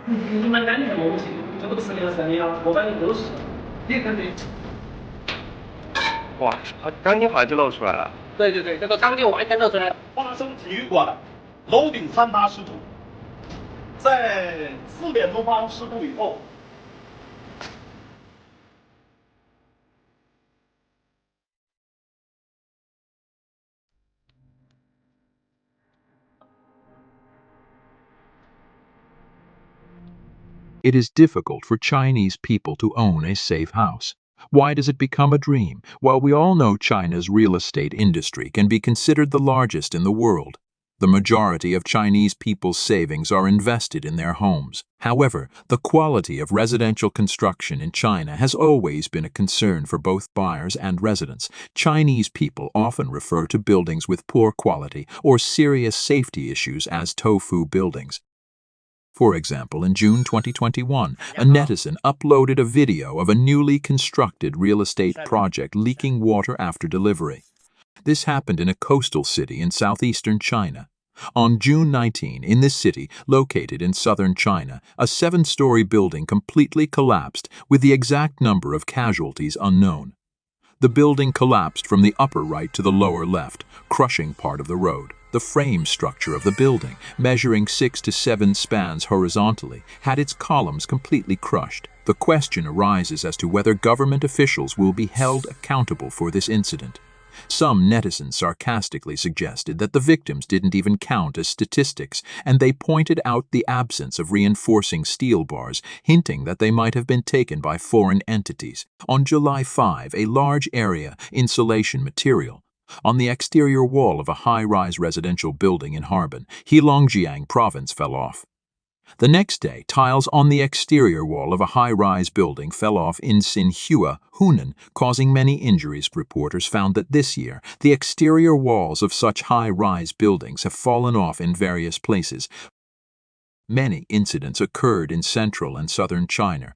你们赶紧我不行，这都4年3年了，我反正都是，你看这。哇，钢筋好像就露出来了。对对对，这个钢筋完全露出来了。花生体育馆楼顶坍塌事故，在4点钟发生事故以后。It is difficult for Chinese people to own a safe house. Why does it become a dream? Well, we all know China's real estate industry can be considered the largest in the world. The majority of Chinese people's savings are invested in their homes. However, the quality of residential construction in China has always been a concern for both buyers and residents. Chinese people often refer to buildings with poor quality or serious safety issues as tofu buildings. For example, in June 2021, a netizen uploaded a video of a newly constructed real estate project leaking water after delivery. This happened in a coastal city in southeastern China. On June 19, in this city, located in southern China, a 7-story building completely collapsed, with the exact number of casualties unknown. The building collapsed from the upper right to the lower left, crushing part of the road. The frame structure of the building, measuring 6 to 7 spans horizontally, had its columns completely crushed. The question arises as to whether government officials will be held accountable for this incident. Some netizens sarcastically suggested that the victims didn't even count as statistics, and they pointed out the absence of reinforcing steel bars, hinting that they might have been taken by foreign entities. On July 5, a large area insulation material on the exterior wall of a high-rise residential building in Harbin, Heilongjiang province, fell off. The next day, tiles on the exterior wall of a high-rise building fell off in Xinhua, Hunan, causing many injuries. Reporters found that this year, the exterior walls of such high-rise buildings have fallen off in various places. Many incidents occurred in central and southern China.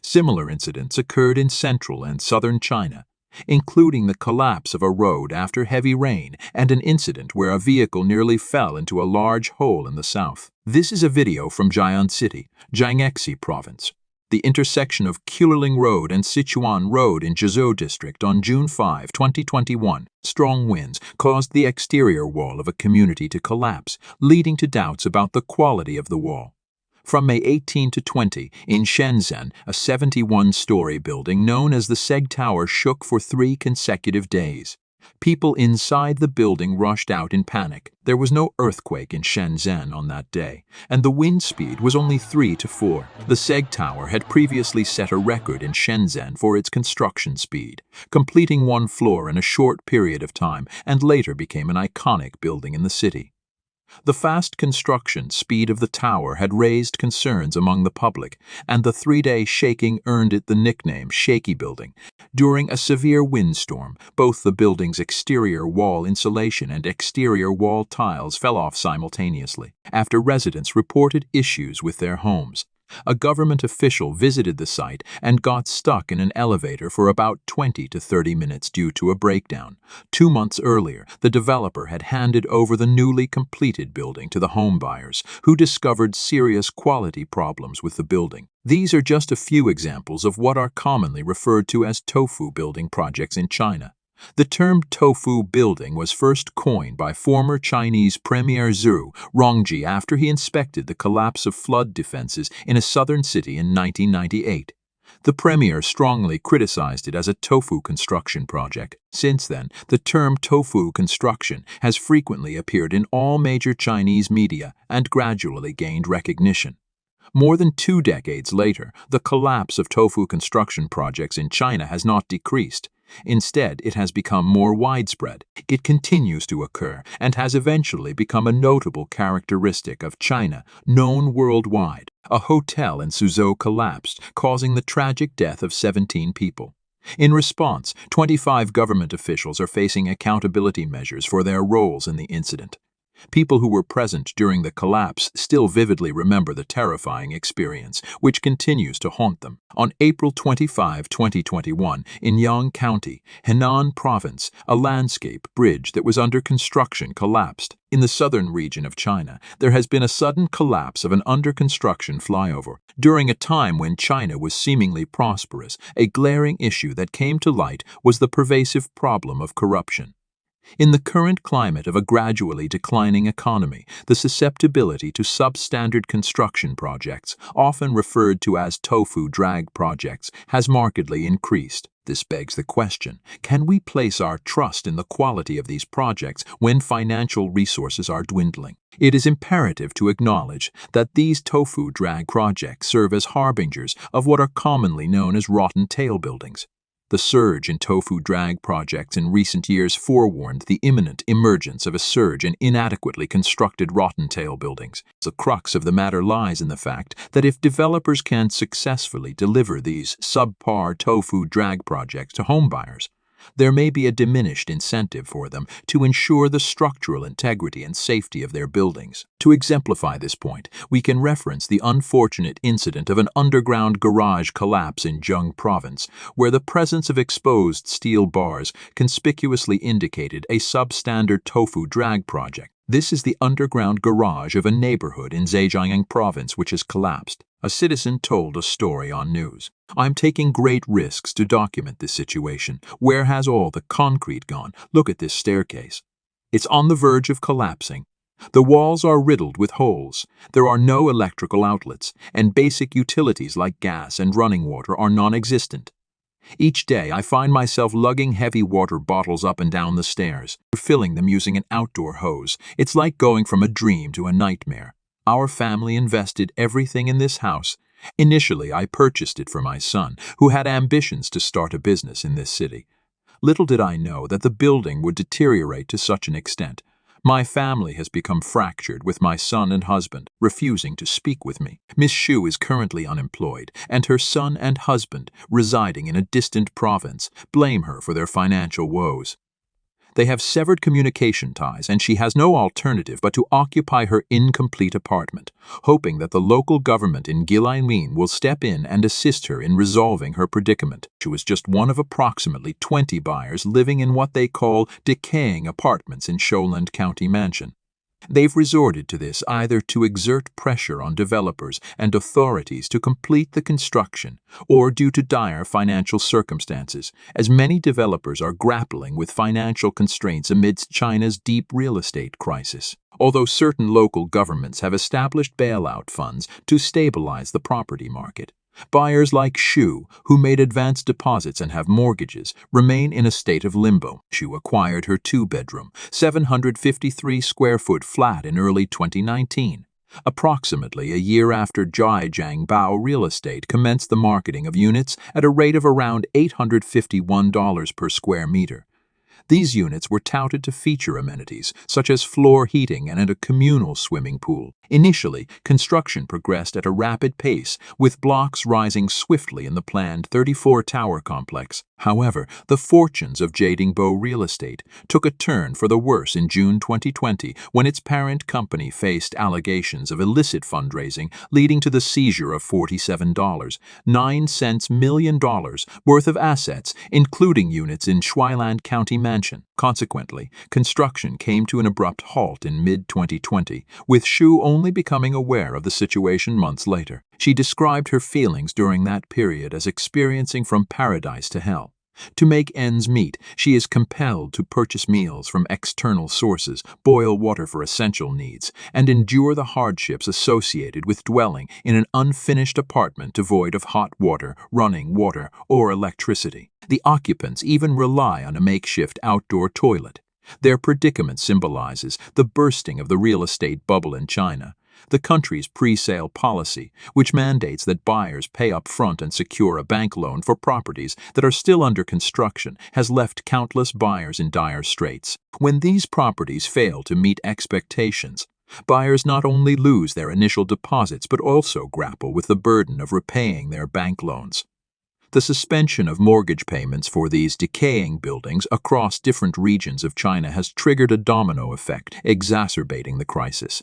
Similar incidents occurred in central and southern China, including the collapse of a road after heavy rain and an incident where a vehicle nearly fell into a large hole in the south. This is a video from Jian City, Jiangxi province, the intersection of Kuliling Road and Sichuan Road in Zhezhou district on June 5, 2021. Strong winds caused the exterior wall of a community to collapse, leading to doubts about the quality of the wall. From May 18 to 20, in Shenzhen, a 71-story building known as the Seg Tower shook for 3 consecutive days. People inside the building rushed out in panic. There was no earthquake in Shenzhen on that day, and the wind speed was only 3 to 4. The Seg Tower had previously set a record in Shenzhen for its construction speed, completing 1 floor in a short period of time, and later became an iconic building in the city. The fast construction speed of the tower had raised concerns among the public, and the 3-day shaking earned it the nickname Shaky Building. During a severe windstorm, both the building's exterior wall insulation and exterior wall tiles fell off simultaneously, after residents reported issues with their homes. A government official visited the site and got stuck in an elevator for about 20 to 30 minutes due to a breakdown. 2 months earlier, the developer had handed over the newly completed building to the home buyers, who discovered serious quality problems with the building. These are just a few examples of what are commonly referred to as tofu building projects in China. The term tofu building was first coined by former Chinese Premier Zhu Rongji after he inspected the collapse of flood defenses in a southern city in 1998. The premier strongly criticized it as a tofu construction project. Since then, the term tofu construction has frequently appeared in all major Chinese media and gradually gained recognition. More than 2 decades later, the collapse of tofu construction projects in China has not decreased. Instead, it has become more widespread. It continues to occur and has eventually become a notable characteristic of China, known worldwide. A hotel in Suzhou collapsed, causing the tragic death of 17 people. In response, 25 government officials are facing accountability measures for their roles in the incident. People who were present during the collapse still vividly remember the terrifying experience, which continues to haunt them. On April 25, 2021, in Yang County, Henan Province, a landscape bridge that was under construction collapsed. In the southern region of China, there has been a sudden collapse of an under-construction flyover. During a time when China was seemingly prosperous, a glaring issue that came to light was the pervasive problem of corruption. In the current climate of a gradually declining economy, the susceptibility to substandard construction projects, often referred to as tofu drag projects, has markedly increased. This begs the question, can we place our trust in the quality of these projects when financial resources are dwindling? It is imperative to acknowledge that these tofu drag projects serve as harbingers of what are commonly known as rotten tail buildings. The surge in tofu drag projects in recent years forewarned the imminent emergence of a surge in inadequately constructed rotten tail buildings. The crux of the matter lies in the fact that if developers can successfully deliver these subpar tofu drag projects to homebuyers, there may be a diminished incentive for them to ensure the structural integrity and safety of their buildings. To exemplify this point, we can reference the unfortunate incident of an underground garage collapse in Zhejiang Province, where the presence of exposed steel bars conspicuously indicated a substandard tofu drag project. This is the underground garage of a neighborhood in Zhejiang Province which has collapsed. A citizen told a story on news. "I'm taking great risks to document this situation. Where has all the concrete gone? Look at this staircase. It's on the verge of collapsing. The walls are riddled with holes. There are no electrical outlets, and basic utilities like gas and running water are non-existent. Each day I find myself lugging heavy water bottles up and down the stairs, filling them using an outdoor hose. It's like going from a dream to a nightmare. Our family invested everything in this house. Initially, I purchased it for my son, who had ambitions to start a business in this city. Little did I know that the building would deteriorate to such an extent. My family has become fractured, with my son and husband refusing to speak with me. Miss Xu is currently unemployed, and her son and husband, residing in a distant province, blame her for their financial woes. They have severed communication ties, and she has no alternative but to occupy her incomplete apartment, hoping that the local government in Guilin will step in and assist her in resolving her predicament. She was just one of approximately 20 buyers living in what they call decaying apartments in Sholand County Mansion. They've resorted to this either to exert pressure on developers and authorities to complete the construction, or due to dire financial circumstances, as many developers are grappling with financial constraints amidst China's deep real estate crisis. Although certain local governments have established bailout funds to stabilize the property market, buyers like Xu, who made advance deposits and have mortgages, remain in a state of limbo. Xu acquired her two-bedroom, 753-square-foot flat in early 2019, approximately a year after Zhejiang Bao Real Estate commenced the marketing of units at a rate of around $851 per square meter. These units were touted to feature amenities such as floor heating and a communal swimming pool. Initially, construction progressed at a rapid pace, with blocks rising swiftly in the planned 34-tower complex. However, the fortunes of Zhejiang Real Estate took a turn for the worse in June 2020 when its parent company faced allegations of illicit fundraising, leading to the seizure of $47.09 million worth of assets, including units in Shuailand County Mansion. Consequently, construction came to an abrupt halt in mid-2020, with Xu only becoming aware of the situation months later. She described her feelings during that period as experiencing from paradise to hell. To make ends meet, she is compelled to purchase meals from external sources, boil water for essential needs, and endure the hardships associated with dwelling in an unfinished apartment devoid of hot water, running water, or electricity. The occupants even rely on a makeshift outdoor toilet. Their predicament symbolizes the bursting of the real estate bubble in China. The country's pre-sale policy, which mandates that buyers pay up front and secure a bank loan for properties that are still under construction, has left countless buyers in dire straits. When these properties fail to meet expectations, buyers not only lose their initial deposits but also grapple with the burden of repaying their bank loans. The suspension of mortgage payments for these decaying buildings across different regions of China has triggered a domino effect, exacerbating the crisis.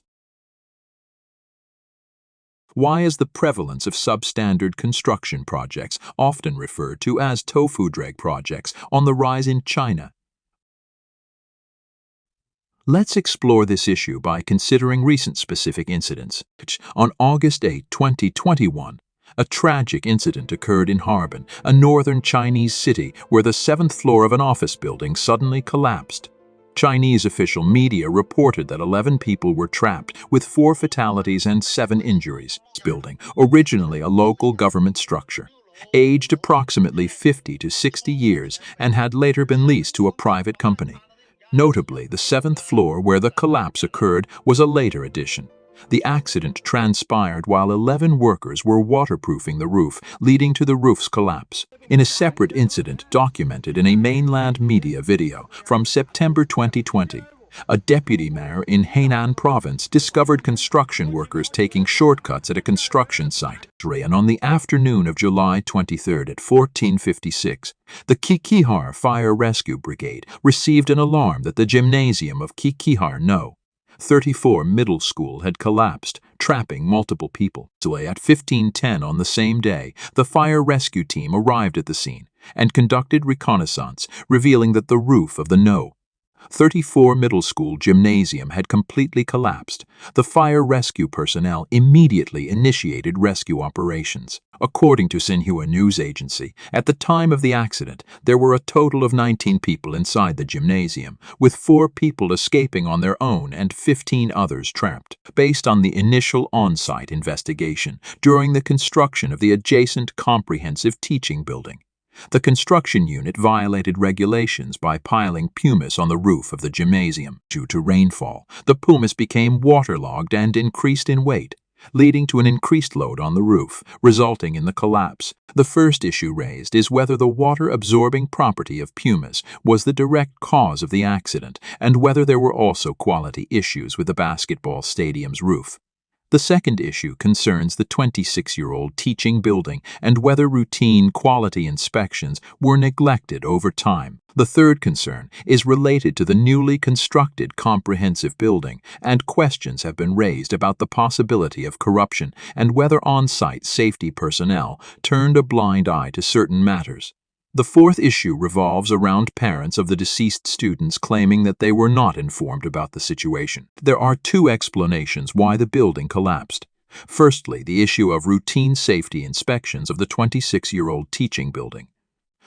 Why is the prevalence of substandard construction projects, often referred to as tofu drag projects, on the rise in China? Let's explore this issue by considering recent specific incidents. On August 8, 2021, a tragic incident occurred in Harbin, a northern Chinese city where the seventh floor of an office building suddenly collapsed. Chinese official media reported that 11 people were trapped, with 4 fatalities and 7 injuries. This building, originally a local government structure, aged approximately 50 to 60 years and had later been leased to a private company. Notably, the 7th floor where the collapse occurred was a later addition. The accident transpired while 11 workers were waterproofing the roof, leading to the roof's collapse. In a separate incident documented in a mainland media video from September 2020, a deputy mayor in Hainan province discovered construction workers taking shortcuts at a construction site. And on the afternoon of July 23 at 14:56, the Qixihar Fire Rescue Brigade received an alarm that the gymnasium of Qixihar No. 34 middle school had collapsed, trapping multiple people. At 15:10 on the same day, the fire rescue team arrived at the scene and conducted reconnaissance, revealing that the roof of the No. 34 middle school gymnasium had completely collapsed. The fire rescue personnel immediately initiated rescue operations. According to Xinhua news agency, at the time of the accident, there were a total of 19 people inside the gymnasium, with 4 people escaping on their own and 15 others trapped. Based on the initial on-site investigation during the construction of the adjacent comprehensive teaching building, the construction unit violated regulations by piling pumice on the roof of the gymnasium. Due to rainfall, the pumice became waterlogged and increased in weight, leading to an increased load on the roof, resulting in the collapse. The first issue raised is whether the water-absorbing property of pumice was the direct cause of the accident, and whether there were also quality issues with the basketball stadium's roof. The second issue concerns the 26-year-old teaching building and whether routine quality inspections were neglected over time. The third concern is related to the newly constructed comprehensive building, and questions have been raised about the possibility of corruption and whether on-site safety personnel turned a blind eye to certain matters. The fourth issue revolves around parents of the deceased students claiming that they were not informed about the situation. There are 2 explanations why the building collapsed. Firstly, the issue of routine safety inspections of the 26-year-old teaching building.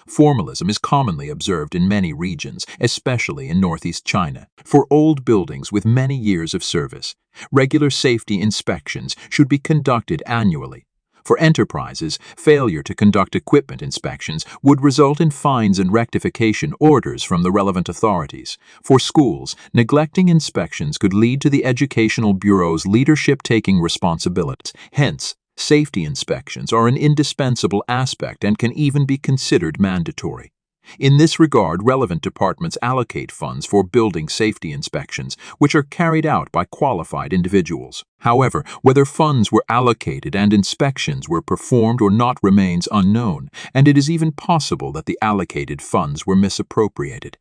Formalism is commonly observed in many regions, especially in northeast China. For old buildings with many years of service, regular safety inspections should be conducted annually. For enterprises, failure to conduct equipment inspections would result in fines and rectification orders from the relevant authorities. For schools, neglecting inspections could lead to the Educational Bureau's leadership taking responsibilities. Hence, safety inspections are an indispensable aspect and can even be considered mandatory. In this regard, relevant departments allocate funds for building safety inspections, which are carried out by qualified individuals. However, whether funds were allocated and inspections were performed or not remains unknown, and it is even possible that the allocated funds were misappropriated.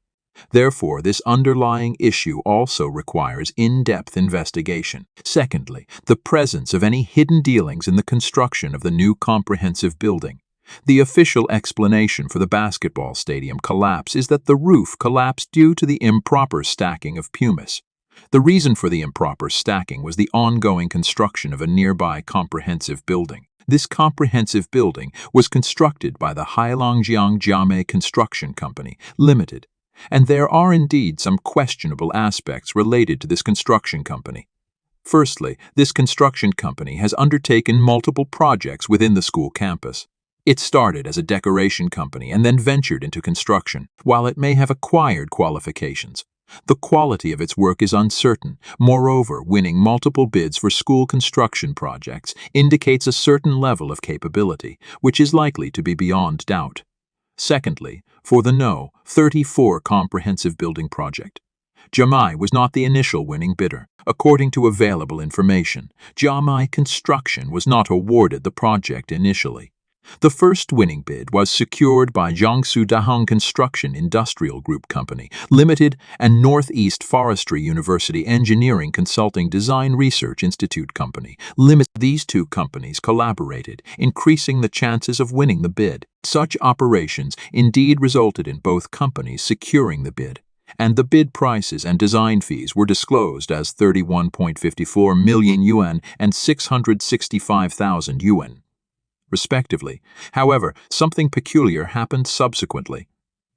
Therefore, this underlying issue also requires in-depth investigation. Secondly, the presence of any hidden dealings in the construction of the new comprehensive building. The official explanation for the basketball stadium collapse is that the roof collapsed due to the improper stacking of pumice. The reason for the improper stacking was the ongoing construction of a nearby comprehensive building. This comprehensive building was constructed by the Heilongjiang Jiamei Construction Company, Limited, and there are indeed some questionable aspects related to this construction company. Firstly, this construction company has undertaken multiple projects within the school campus. It started as a decoration company and then ventured into construction. While it may have acquired qualifications, the quality of its work is uncertain. Moreover, winning multiple bids for school construction projects indicates a certain level of capability, which is likely to be beyond doubt. Secondly, for the No. 34 comprehensive building project, Jiamei was not the initial winning bidder. According to available information, Jiamei Construction was not awarded the project initially. The first winning bid was secured by Jiangsu Dahong Construction Industrial Group Company, Limited, and Northeast Forestry University Engineering Consulting Design Research Institute Company, Limited. These two companies collaborated, increasing the chances of winning the bid. Such operations indeed resulted in both companies securing the bid, and the bid prices and design fees were disclosed as 31.54 million yuan and 665,000 yuan, respectively. However, something peculiar happened subsequently.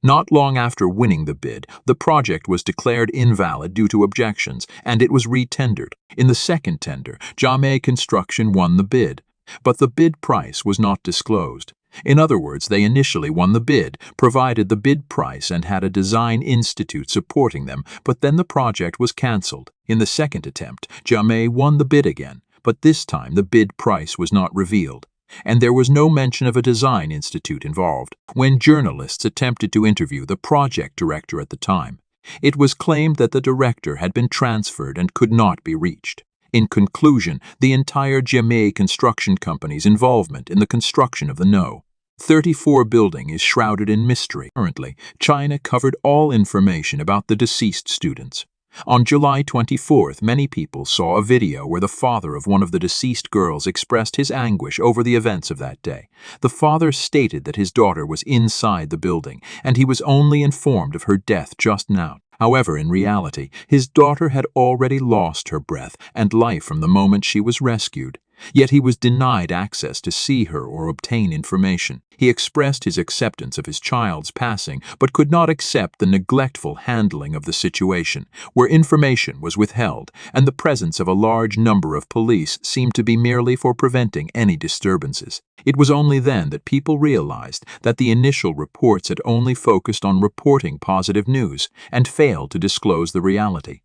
Not long after winning the bid, the project was declared invalid due to objections, and it was re-tendered. In the second tender, Jiamei Construction won the bid, but the bid price was not disclosed. In other words, they initially won the bid, provided the bid price and had a design institute supporting them, but then the project was cancelled. In the second attempt, Jiamei won the bid again, but this time the bid price was not revealed, and there was no mention of a design institute involved. When journalists attempted to interview the project director at the time, it was claimed that the director had been transferred and could not be reached. In conclusion, the entire Jiamei Construction Company's involvement in the construction of the No. 34 building is shrouded in mystery. Currently, China covered all information about the deceased students. On July 24th, many people saw a video where the father of one of the deceased girls expressed his anguish over the events of that day. The father stated that his daughter was inside the building, and he was only informed of her death just now. However, in reality, his daughter had already lost her breath and life from the moment she was rescued. Yet he was denied access to see her or obtain information. He expressed his acceptance of his child's passing, but could not accept the neglectful handling of the situation, where information was withheld, and the presence of a large number of police seemed to be merely for preventing any disturbances. It was only then that people realized that the initial reports had only focused on reporting positive news and failed to disclose the reality.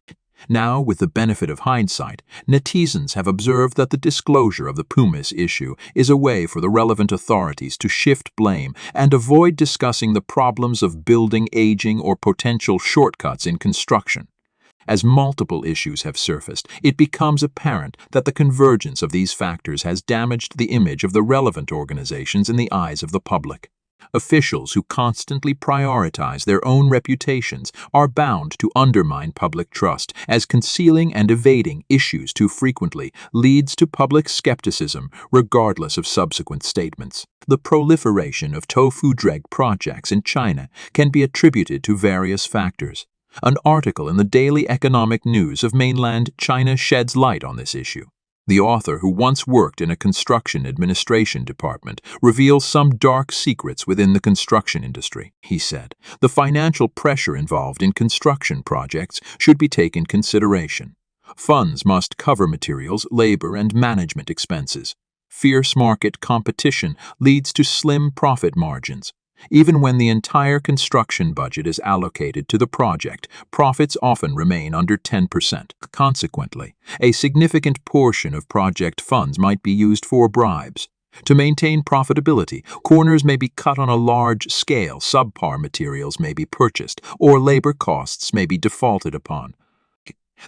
Now, with the benefit of hindsight, netizens have observed that the disclosure of the Pumis issue is a way for the relevant authorities to shift blame and avoid discussing the problems of building aging or potential shortcuts in construction. As multiple issues have surfaced, it becomes apparent that the convergence of these factors has damaged the image of the relevant organizations in the eyes of the public. Officials who constantly prioritize their own reputations are bound to undermine public trust, as concealing and evading issues too frequently leads to public skepticism regardless of subsequent statements. The proliferation of tofu dreg projects in China can be attributed to various factors. An article in the Daily Economic News of mainland China sheds light on this issue. The author, who once worked in a construction administration department, reveals some dark secrets within the construction industry. He said, "The financial pressure involved in construction projects should be taken into consideration. Funds must cover materials, labor, and management expenses. Fierce market competition leads to slim profit margins. Even when the entire construction budget is allocated to the project, profits often remain under 10%. Consequently, a significant portion of project funds might be used for bribes. To maintain profitability, corners may be cut on a large scale, subpar materials may be purchased, or labor costs may be defaulted upon.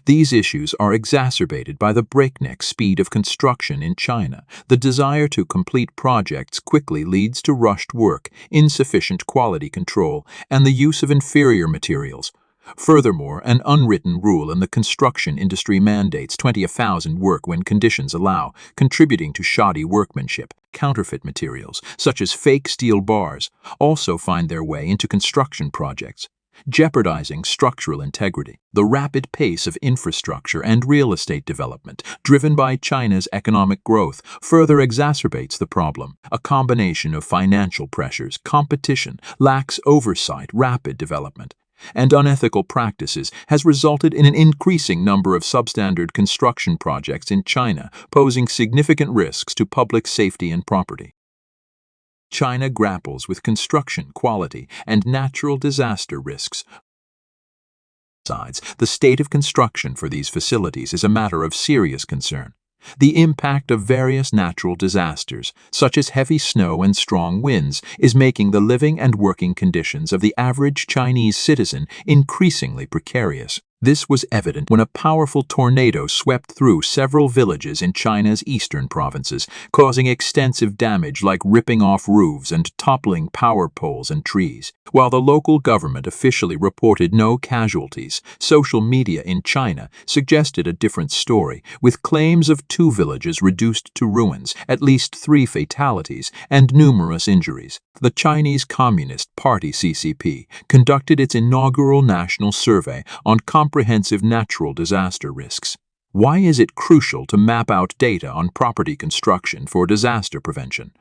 These issues are exacerbated by the breakneck speed of construction in China. The desire to complete projects quickly leads to rushed work, insufficient quality control, and the use of inferior materials. Furthermore, an unwritten rule in the construction industry mandates 20,000 work when conditions allow, contributing to shoddy workmanship. Counterfeit materials, such as fake steel bars, also find their way into construction projects, jeopardizing structural integrity. The rapid pace of infrastructure and real estate development, driven by China's economic growth, further exacerbates the problem. A combination of financial pressures, competition, lax oversight, rapid development, and unethical practices has resulted in an increasing number of substandard construction projects in China, posing significant risks to public safety and property. China grapples with construction quality and natural disaster risks. Besides, the state of construction for these facilities is a matter of serious concern. The impact of various natural disasters, such as heavy snow and strong winds, is making the living and working conditions of the average Chinese citizen increasingly precarious. This was evident when a powerful tornado swept through several villages in China's eastern provinces, causing extensive damage like ripping off roofs and toppling power poles and trees. While the local government officially reported no casualties, social media in China suggested a different story, with claims of 2 villages reduced to ruins, at least 3 fatalities, and numerous injuries. The Chinese Communist Party (CCP) conducted its inaugural national survey on comprehensive natural disaster risks. Why is it crucial to map out data on property construction for disaster prevention?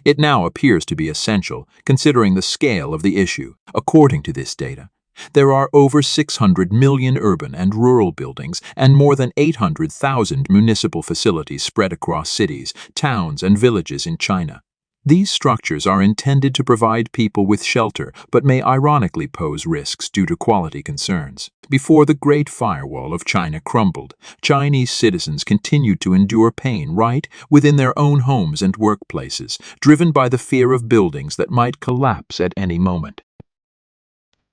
It now appears to be essential, considering the scale of the issue. According to this data, there are over 600 million urban and rural buildings and more than 800,000 municipal facilities spread across cities, towns, and villages in China. These structures are intended to provide people with shelter, but may ironically pose risks due to quality concerns. Before the Great Firewall of China crumbled, Chinese citizens continued to endure pain right within their own homes and workplaces, driven by the fear of buildings that might collapse at any moment.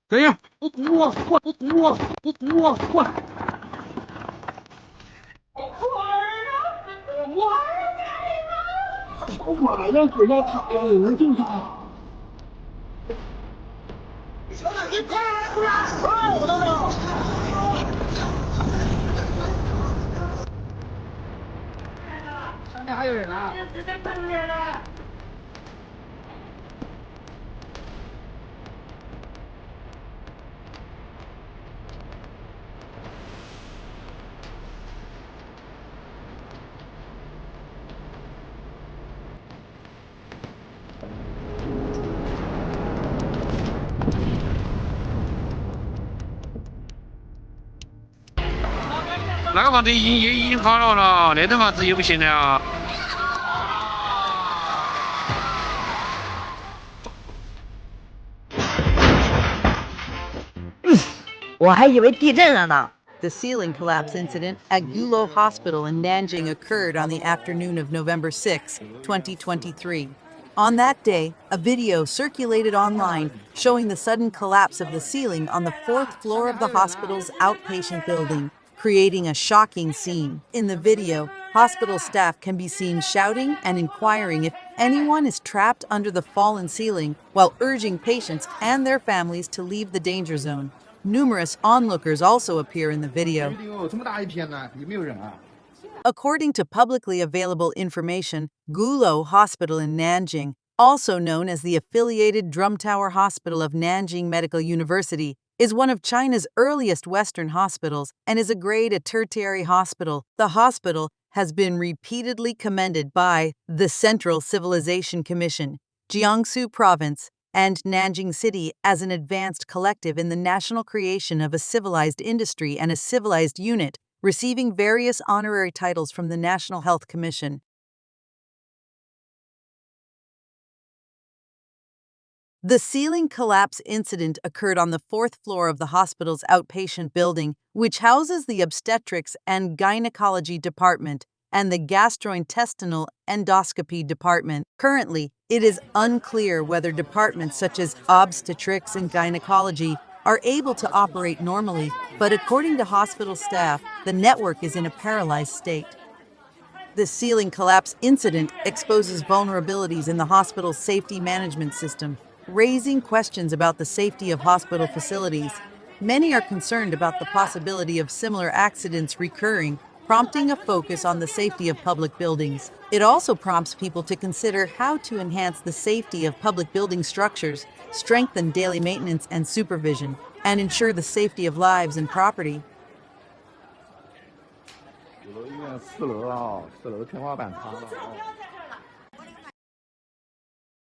怎样？我马上给他躺了，有人救他。你快来！我等等。上面还有人啊！在上面呢。那个房子已经垮了，那栋房子又不行了。我还以为地震了呢。The ceiling collapse incident at Gulo Hospital in Nanjing occurred on the afternoon of November 6, 2023. On that day, a video circulated online showing the sudden collapse of the ceiling on the 4th floor of the hospital's outpatient building, creating a shocking scene. In the video, hospital staff can be seen shouting and inquiring if anyone is trapped under the fallen ceiling, while urging patients and their families to leave the danger zone. Numerous onlookers also appear in the video. According to publicly available information, Gulo Hospital in Nanjing, also known as the affiliated Drum Tower Hospital of Nanjing Medical University, is one of China's earliest Western hospitals and is a grade A tertiary hospital. The hospital has been repeatedly commended by the Central Civilization Commission, Jiangsu Province, and Nanjing City as an advanced collective in the national creation of a civilized industry and a civilized unit, receiving various honorary titles from the National Health Commission. The ceiling collapse incident occurred on the 4th floor of the hospital's outpatient building, which houses the obstetrics and gynecology department and the gastrointestinal endoscopy department. Currently, it is unclear whether departments such as obstetrics and gynecology are able to operate normally, but according to hospital staff, the network is in a paralyzed state. The ceiling collapse incident exposes vulnerabilities in the hospital's safety management system, raising questions about the safety of hospital facilities. Many are concerned about the possibility of similar accidents recurring, prompting a focus on the safety of public buildings. It also prompts people to consider how to enhance the safety of public building structures, strengthen daily maintenance and supervision, and ensure the safety of lives and property.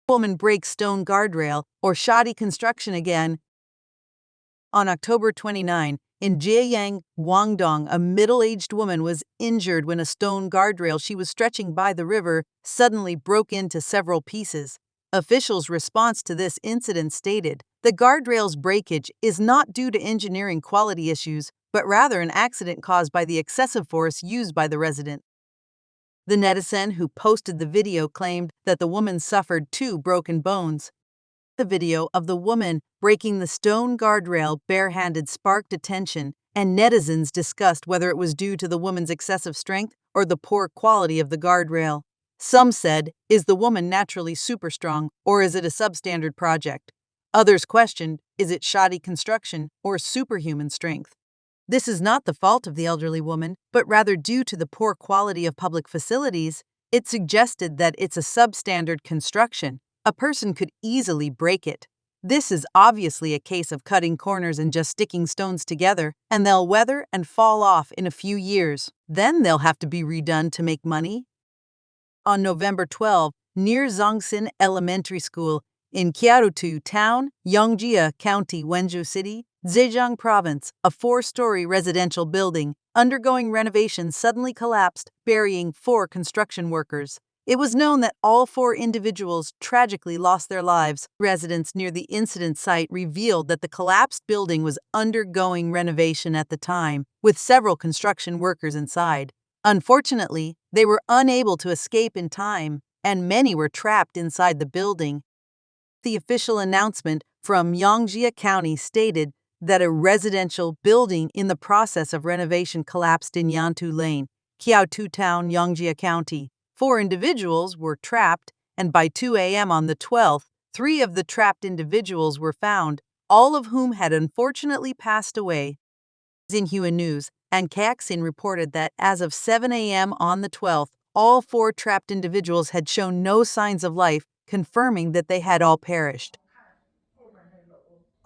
Woman breaks stone guardrail, or shoddy construction again. On October 29, in Jieyang, Guangdong, a middle-aged woman was injured when a stone guardrail she was stretching by the river suddenly broke into several pieces. Officials' response to this incident stated, "The guardrail's breakage is not due to engineering quality issues, but rather an accident caused by the excessive force used by the resident." The netizen who posted the video claimed that the woman suffered 2 broken bones. The video of the woman breaking the stone guardrail barehanded sparked attention and netizens discussed whether it was due to the woman's excessive strength or the poor quality of the guardrail. Some said, is the woman naturally super strong, or is it a substandard project? Others questioned, is it shoddy construction or superhuman strength? This is not the fault of the elderly woman, but rather due to the poor quality of public facilities. It suggested that it's a substandard construction. A person could easily break it. This is obviously a case of cutting corners and just sticking stones together, and they'll weather and fall off in a few years. Then they'll have to be redone to make money. On November 12, near Zhongxin Elementary School in Qiaotu Town, Yongjia County, Wenzhou City, Zhejiang Province, a 4-story residential building undergoing renovation suddenly collapsed, burying 4 construction workers. It was known that all 4 individuals tragically lost their lives. Residents near the incident site revealed that the collapsed building was undergoing renovation at the time, with several construction workers inside. Unfortunately, they were unable to escape in time, and many were trapped inside the building. The official announcement from Yongjia County stated that a residential building in the process of renovation collapsed in Yantu Lane, Qiaotu Town, Yongjia County. 4 individuals were trapped, and by 2 a.m. on the 12th, 3 of the trapped individuals were found, all of whom had unfortunately passed away. Xinhua News and Kaxin reported that as of 7 a.m. on the 12th, all 4 trapped individuals had shown no signs of life, confirming that they had all perished.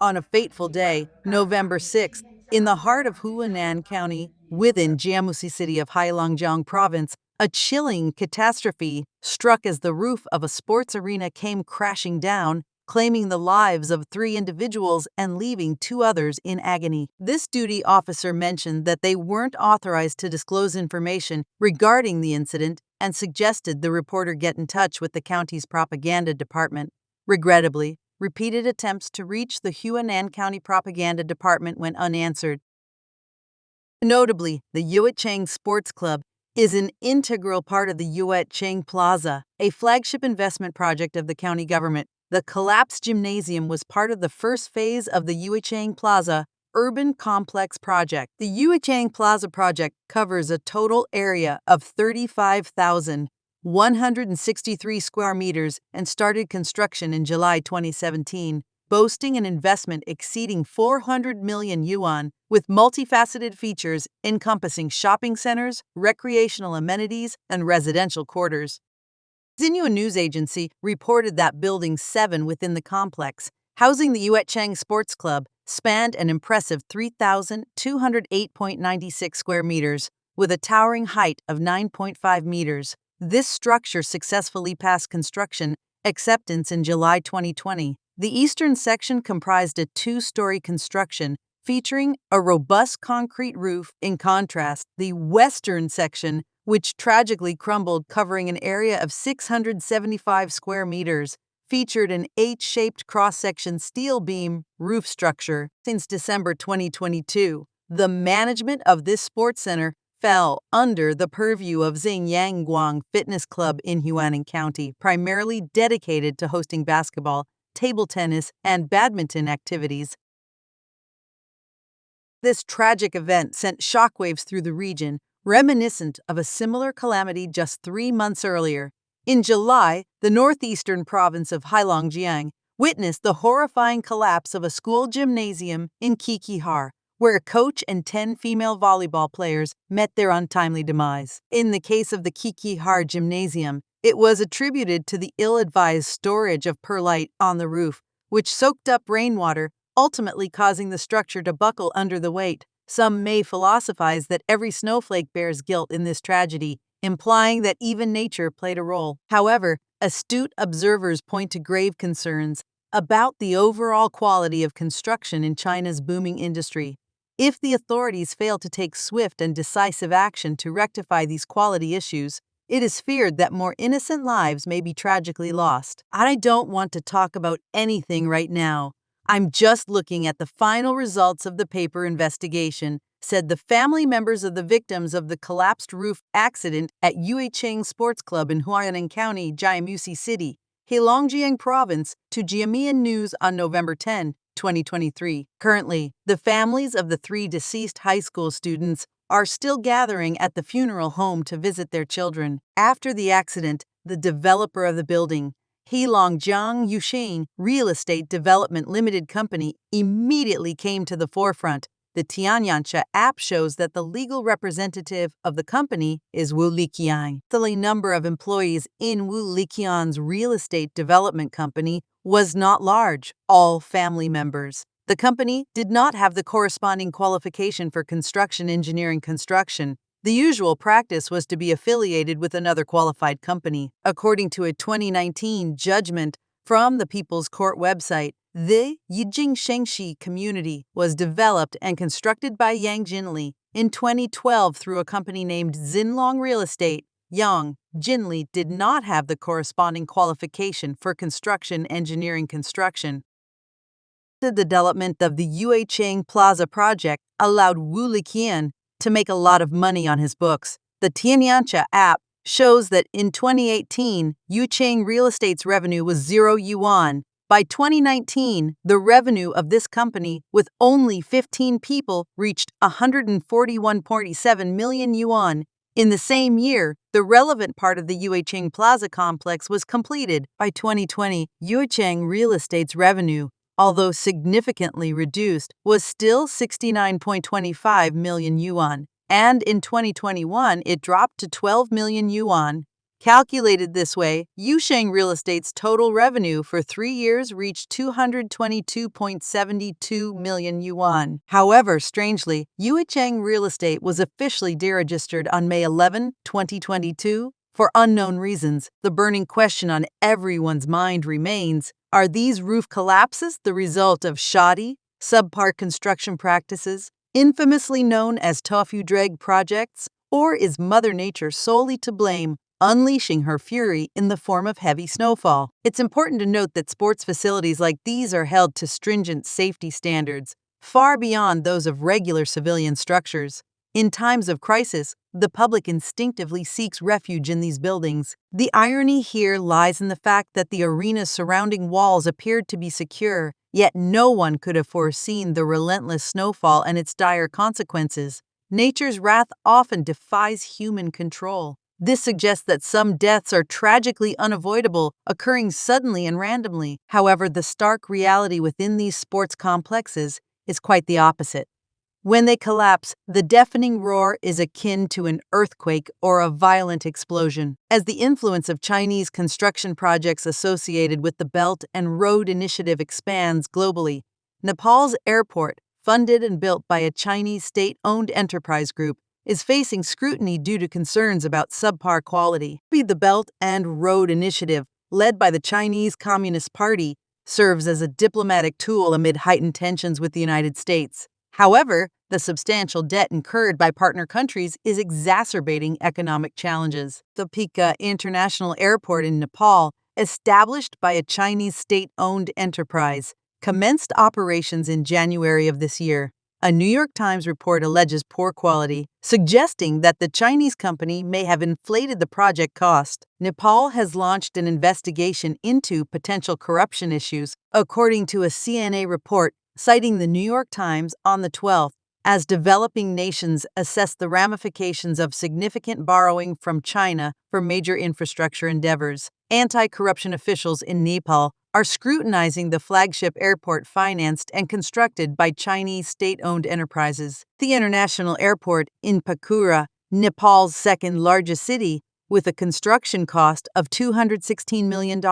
On a fateful day, November 6th, in the heart of Huanan County, within Jiamusi City of Heilongjiang Province, a chilling catastrophe struck as the roof of a sports arena came crashing down, claiming the lives of 3 individuals and leaving 2 others in agony. This duty officer mentioned that they weren't authorized to disclose information regarding the incident and suggested the reporter get in touch with the county's propaganda department. Regrettably, repeated attempts to reach the Huanan County Propaganda Department went unanswered. Notably, the Yuechang Sports Club is an integral part of the Yuechang Plaza, a flagship investment project of the county government. The collapsed gymnasium was part of the first phase of the Yuechang Plaza Urban Complex Project. The Yuechang Plaza project covers a total area of 35,163 square meters and started construction in July 2017, boasting an investment exceeding 400 million yuan, with multifaceted features encompassing shopping centers, recreational amenities, and residential quarters. Xinhua News Agency reported that Building 7 within the complex, housing the Yuechang Sports Club, spanned an impressive 3,208.96 square meters, with a towering height of 9.5 meters. This structure successfully passed construction acceptance in July 2020. The eastern section comprised a 2-story construction featuring a robust concrete roof. In contrast, the western section, which tragically crumbled, covering an area of 675 square meters, featured an H-shaped cross-section steel beam roof structure. Since December 2022, the management of this sports center fell under the purview of Xingyangguang Fitness Club in Huanan County, primarily dedicated to hosting basketball, table tennis, and badminton activities. This tragic event sent shockwaves through the region, reminiscent of a similar calamity just 3 months earlier. In July, the northeastern province of Heilongjiang witnessed the horrifying collapse of a school gymnasium in Qixihar, where a coach and 10 female volleyball players met their untimely demise. In the case of the Qixihar gymnasium, it was attributed to the ill-advised storage of perlite on the roof, which soaked up rainwater, ultimately causing the structure to buckle under the weight. Some may philosophize that every snowflake bears guilt in this tragedy, implying that even nature played a role. However, astute observers point to grave concerns about the overall quality of construction in China's booming industry. If the authorities fail to take swift and decisive action to rectify these quality issues, it is feared that more innocent lives may be tragically lost. I don't want to talk about anything right now. I'm just looking at the final results of the paper investigation, said the family members of the victims of the collapsed roof accident at Yuechang Sports Club in Huanan County, Jiamusi City, Heilongjiang Province, to Jiamian News on November 10. 2023. Currently, the families of the 3 deceased high school students are still gathering at the funeral home to visit their children. After the accident, the developer of the building, Heilongjiang Yusheng Real Estate Development Limited Company, immediately came to the forefront. The Tianyancha app shows that the legal representative of the company is Wu Liqian. The number of employees in Wu Liqian's real estate development company was not large, all family members. The company did not have the corresponding qualification for construction engineering construction. The usual practice was to be affiliated with another qualified company. According to a 2019 judgment from the People's Court website, the Yijing Shengxi community was developed and constructed by Yang Jinli in 2012 through a company named Xinlong Real Estate. Yang Jinli did not have the corresponding qualification for construction engineering construction. The development of the Yuechang Plaza project allowed Wu Liqian to make a lot of money on his books. The Tianyancha app shows that in 2018, Yuchang Real Estate's revenue was 0 yuan. By 2019, the revenue of this company, with only 15 people, reached 141.7 million yuan. In the same year, the relevant part of the Yuechang Plaza complex was completed. By 2020, Yuechang Real Estate's revenue, although significantly reduced, was still 69.25 million yuan, and in 2021 it dropped to 12 million yuan. Calculated this way, Yusheng Real Estate's total revenue for 3 years reached 222.72 million yuan. However, strangely, Yucheng Real Estate was officially deregistered on May 11, 2022. For unknown reasons, the burning question on everyone's mind remains: are these roof collapses the result of shoddy, subpar construction practices, infamously known as tofu drag projects, or is Mother Nature solely to blame, unleashing her fury in the form of heavy snowfall? It's important to note that sports facilities like these are held to stringent safety standards, far beyond those of regular civilian structures. In times of crisis, the public instinctively seeks refuge in these buildings. The irony here lies in the fact that the arena's surrounding walls appeared to be secure, yet no one could have foreseen the relentless snowfall and its dire consequences. Nature's wrath often defies human control. This suggests that some deaths are tragically unavoidable, occurring suddenly and randomly. However, the stark reality within these sports complexes is quite the opposite. When they collapse, the deafening roar is akin to an earthquake or a violent explosion. As the influence of Chinese construction projects associated with the Belt and Road Initiative expands globally, Nepal's airport, funded and built by a Chinese state-owned enterprise group, is facing scrutiny due to concerns about subpar quality. The Belt and Road Initiative, led by the Chinese Communist Party, serves as a diplomatic tool amid heightened tensions with the United States. However, the substantial debt incurred by partner countries is exacerbating economic challenges. The Pika International Airport in Nepal, established by a Chinese state-owned enterprise, commenced operations in January of this year. A New York Times report alleges poor quality, suggesting that the Chinese company may have inflated the project cost. Nepal has launched an investigation into potential corruption issues, according to a CNA report citing the New York Times on the 12th. As developing nations assess the ramifications of significant borrowing from China for major infrastructure endeavors, anti-corruption officials in Nepal are scrutinizing the flagship airport financed and constructed by Chinese state-owned enterprises. The international airport in Pakura, Nepal's second-largest city, with a construction cost of $216 million,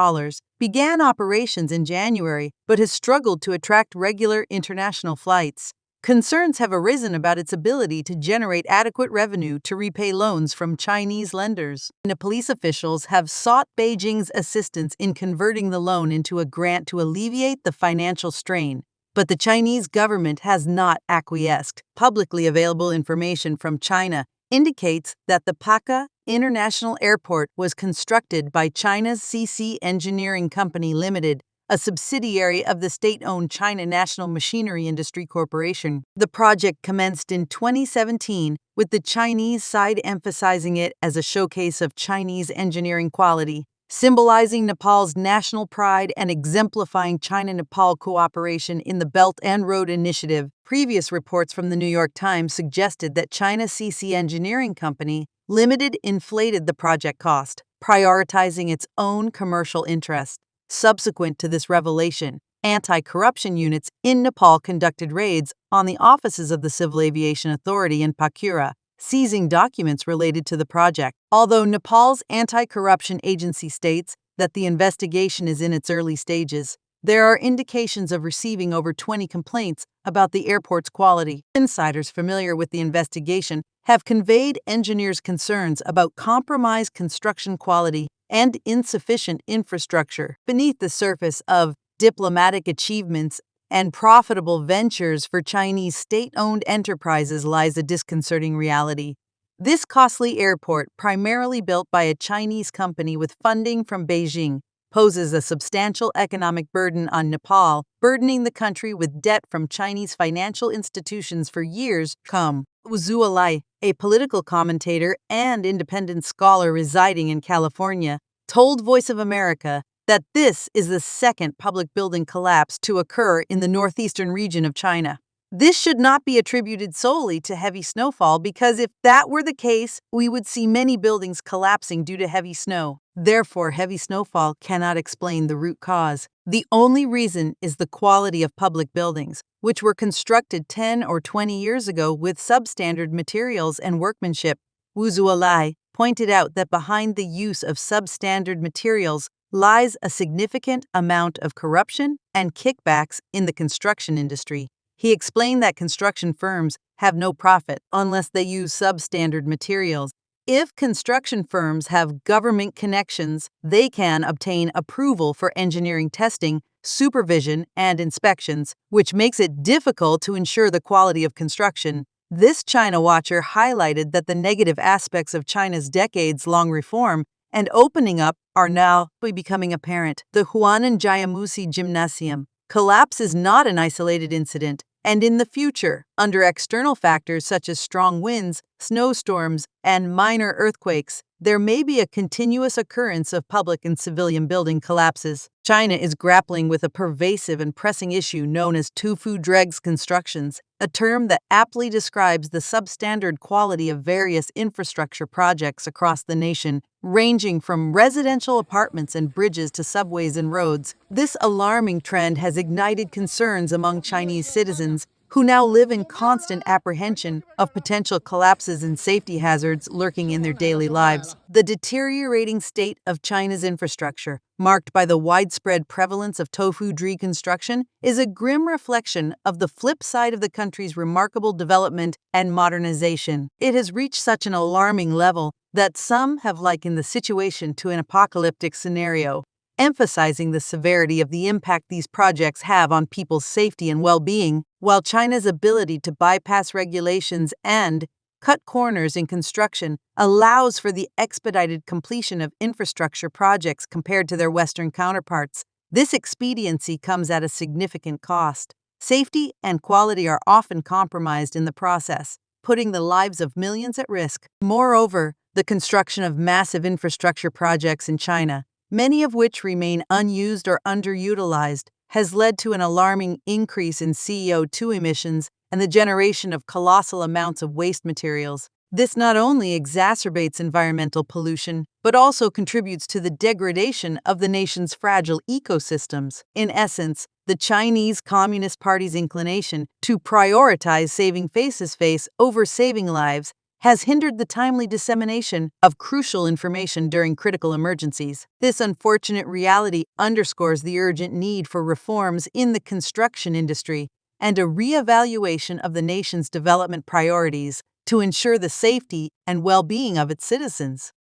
began operations in January but has struggled to attract regular international flights. Concerns have arisen about its ability to generate adequate revenue to repay loans from Chinese lenders. Nepalese officials have sought Beijing's assistance in converting the loan into a grant to alleviate the financial strain, but the Chinese government has not acquiesced. Publicly available information from China indicates that the Paka International Airport was constructed by China's CC Engineering Company Limited, a subsidiary of the state-owned China National Machinery Industry Corporation. The project commenced in 2017, with the Chinese side emphasizing it as a showcase of Chinese engineering quality. symbolizing Nepal's national pride and exemplifying China-Nepal cooperation in the Belt and Road Initiative. Previous reports from the New York Times suggested that China CC Engineering Company Limited inflated the project cost, prioritizing its own commercial interest. Subsequent to this revelation, anti-corruption units in Nepal conducted raids on the offices of the Civil Aviation Authority in Pakura, seizing documents related to the project. Although Nepal's anti-corruption agency states that the investigation is in its early stages, there are indications of receiving over 20 complaints about the airport's quality. Insiders familiar with the investigation have conveyed engineers' concerns about compromised construction quality and insufficient infrastructure. Beneath the surface of diplomatic achievements and profitable ventures for Chinese state-owned enterprises lies a disconcerting reality. This costly airport, primarily built by a Chinese company with funding from Beijing, poses a substantial economic burden on Nepal, burdening the country with debt from Chinese financial institutions for years to come. Zhu Alai, a political commentator and independent scholar residing in California, told Voice of America that this is the second public building collapse to occur in the northeastern region of China. This should not be attributed solely to heavy snowfall because if that were the case, we would see many buildings collapsing due to heavy snow. Therefore, heavy snowfall cannot explain the root cause. The only reason is the quality of public buildings, which were constructed 10 or 20 years ago with substandard materials and workmanship. Wu Zuolai pointed out that behind the use of substandard materials lies a significant amount of corruption and kickbacks in the construction industry. He explained that construction firms have no profit unless they use substandard materials. If construction firms have government connections, they can obtain approval for engineering testing, supervision, and inspections, which makes it difficult to ensure the quality of construction. This China Watcher highlighted that the negative aspects of China's decades-long reform and opening up are now becoming apparent. The Huanan Jiamusi Gymnasium collapse is not an isolated incident, and in the future, under external factors such as strong winds, snowstorms, and minor earthquakes, there may be a continuous occurrence of public and civilian building collapses. China is grappling with a pervasive and pressing issue known as tofu dregs constructions, a term that aptly describes the substandard quality of various infrastructure projects across the nation, ranging from residential apartments and bridges to subways and roads. This alarming trend has ignited concerns among Chinese citizens who now live in constant apprehension of potential collapses and safety hazards lurking in their daily lives. The deteriorating state of China's infrastructure, marked by the widespread prevalence of tofu-dree construction, is a grim reflection of the flip side of the country's remarkable development and modernization. It has reached such an alarming level that some have likened the situation to an apocalyptic scenario, emphasizing the severity of the impact these projects have on people's safety and well-being. While China's ability to bypass regulations and cut corners in construction allows for the expedited completion of infrastructure projects compared to their Western counterparts, this expediency comes at a significant cost. Safety and quality are often compromised in the process, putting the lives of millions at risk. Moreover, the construction of massive infrastructure projects in China, many of which remain unused or underutilized, has led to an alarming increase in CO2 emissions and the generation of colossal amounts of waste materials. This not only exacerbates environmental pollution, but also contributes to the degradation of the nation's fragile ecosystems. In essence, the Chinese Communist Party's inclination to prioritize saving face over saving lives has hindered the timely dissemination of crucial information during critical emergencies. This unfortunate reality underscores the urgent need for reforms in the construction industry and a reevaluation of the nation's development priorities to ensure the safety and well-being of its citizens.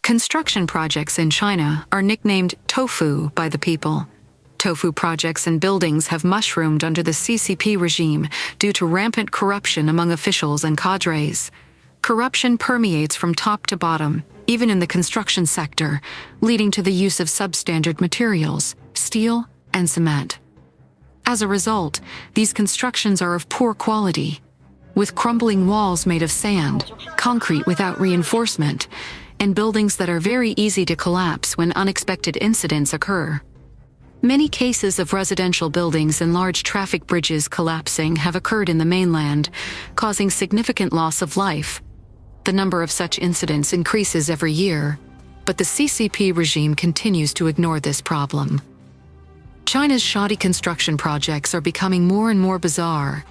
Construction projects in China are nicknamed tofu by the people. Tofu projects and buildings have mushroomed under the CCP regime due to rampant corruption among officials and cadres. Corruption permeates from top to bottom, even in the construction sector, leading to the use of substandard materials, steel and cement. As a result, these constructions are of poor quality, with crumbling walls made of sand, concrete without reinforcement, and buildings that are very easy to collapse when unexpected incidents occur. Many cases of residential buildings and large traffic bridges collapsing have occurred in the mainland, causing significant loss of life. The number of such incidents increases every year, but the CCP regime continues to ignore this problem. China's shoddy construction projects are becoming more and more bizarre.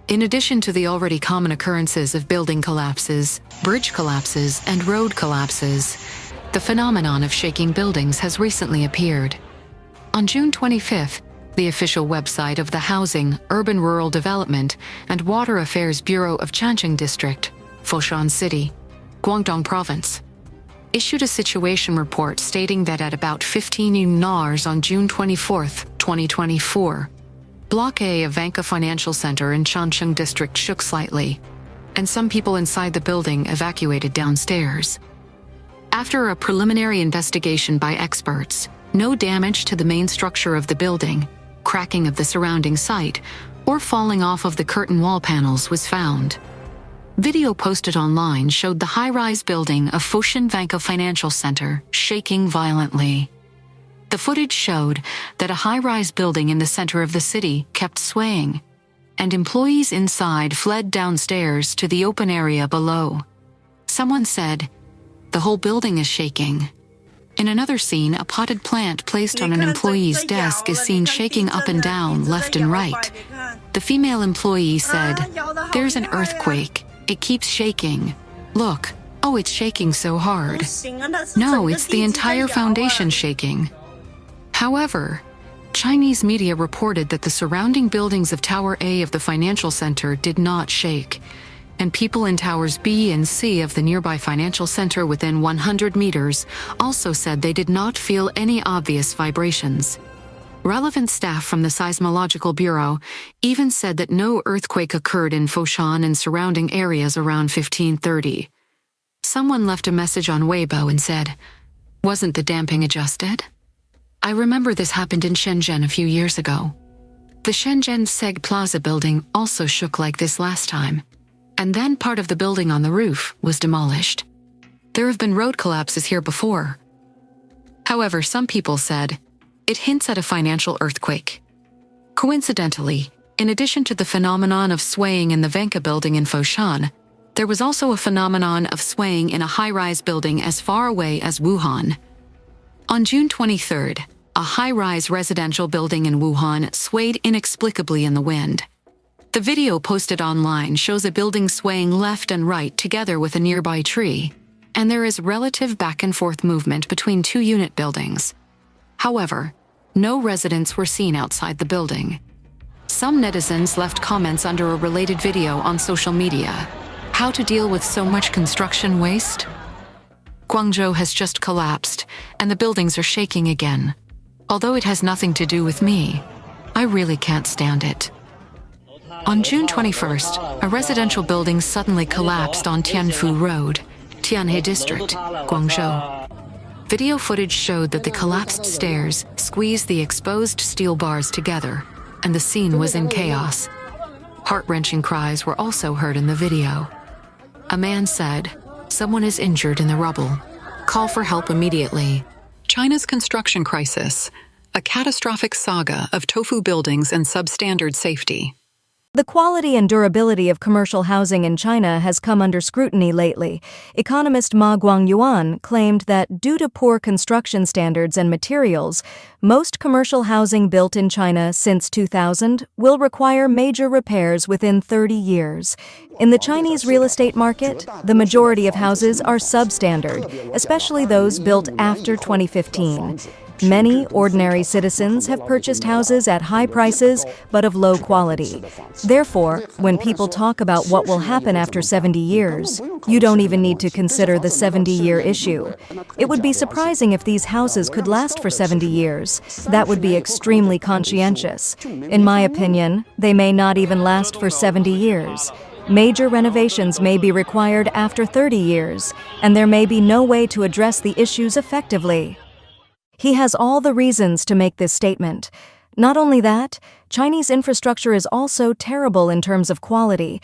In addition to the already common occurrences of building collapses, bridge collapses, and road collapses, the phenomenon of shaking buildings has recently appeared. On June 25th, the official website of the Housing, Urban Rural Development, and Water Affairs Bureau of Changchun District, Foshan City, Guangdong Province, issued a situation report stating that at about 15 hours on June 24, 2024, Block A of Vanke Financial Center in Changchun District shook slightly, and some people inside the building evacuated downstairs. After a preliminary investigation by experts, no damage to the main structure of the building, cracking of the surrounding site, or falling off of the curtain wall panels was found. Video posted online showed the high-rise building of Foshan Vanke Financial Center shaking violently. The footage showed that a high-rise building in the center of the city kept swaying, and employees inside fled downstairs to the open area below. Someone said, "The whole building is shaking." In another scene, a potted plant placed on an employee's desk is seen shaking up and down, left and right. The female employee said, "There's an earthquake. It keeps shaking. Look, oh, it's shaking so hard." No, it's the entire foundation shaking. However, Chinese media reported that the surrounding buildings of Tower A of the financial center did not shake, and people in Towers B and C of the nearby financial center within 100 meters also said they did not feel any obvious vibrations. Relevant staff from the Seismological Bureau even said that no earthquake occurred in Foshan and surrounding areas around 1530. Someone left a message on Weibo and said, "Wasn't the damping adjusted?" I remember this happened in Shenzhen a few years ago. The Shenzhen Seg Plaza building also shook like this last time, and then part of the building on the roof was demolished. There have been road collapses here before. However, some people said, it hints at a financial earthquake. Coincidentally, in addition to the phenomenon of swaying in the Vanke building in Foshan, there was also a phenomenon of swaying in a high-rise building as far away as Wuhan. On June 23rd, a high-rise residential building in Wuhan swayed inexplicably in the wind. The video posted online shows a building swaying left and right together with a nearby tree, and there is relative back-and-forth movement between two unit buildings. However, no residents were seen outside the building. Some netizens left comments under a related video on social media. How to deal with so much construction waste? Guangzhou has just collapsed, and the buildings are shaking again. Although it has nothing to do with me, I really can't stand it. On June 21st, a residential building suddenly collapsed on Tianfu Road, Tianhe District, Guangzhou. Video footage showed that the collapsed stairs squeezed the exposed steel bars together, and the scene was in chaos. Heart-wrenching cries were also heard in the video. A man said, "Someone is injured in the rubble. Call for help immediately." China's construction crisis, a catastrophic saga of tofu buildings and substandard safety. The quality and durability of commercial housing in China has come under scrutiny lately. Economist Ma Guangyuan claimed that due to poor construction standards and materials, most commercial housing built in China since 2000 will require major repairs within 30 years. In the Chinese real estate market, the majority of houses are substandard, especially those built after 2015. Many ordinary citizens have purchased houses at high prices but of low quality. Therefore, when people talk about what will happen after 70 years, you don't even need to consider the 70-year issue. It would be surprising if these houses could last for 70 years. That would be extremely conscientious. In my opinion, they may not even last for 70 years. Major renovations may be required after 30 years, and there may be no way to address the issues effectively. He has all the reasons to make this statement. Not only that, Chinese infrastructure is also terrible in terms of quality.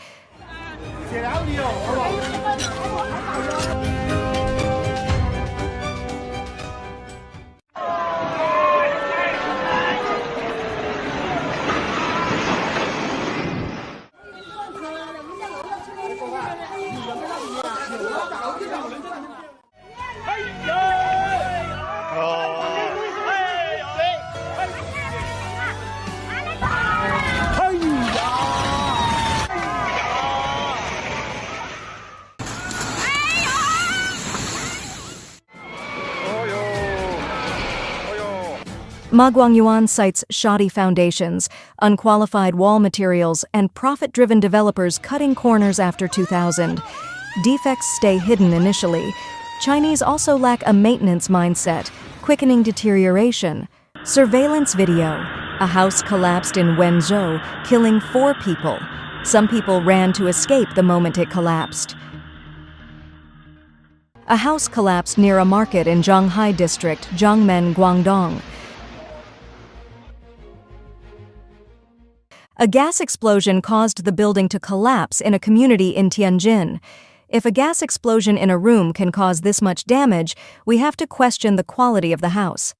Ma Guangyuan cites shoddy foundations, unqualified wall materials, and profit-driven developers cutting corners after 2000. Defects stay hidden initially. Chinese also lack a maintenance mindset, quickening deterioration. Surveillance video. A house collapsed in Wenzhou, killing 4 people. Some people ran to escape the moment it collapsed. A house collapsed near a market in Zhanghai District, Jiangmen, Guangdong. A gas explosion caused the building to collapse in a community in Tianjin. If a gas explosion in a room can cause this much damage, we have to question the quality of the house.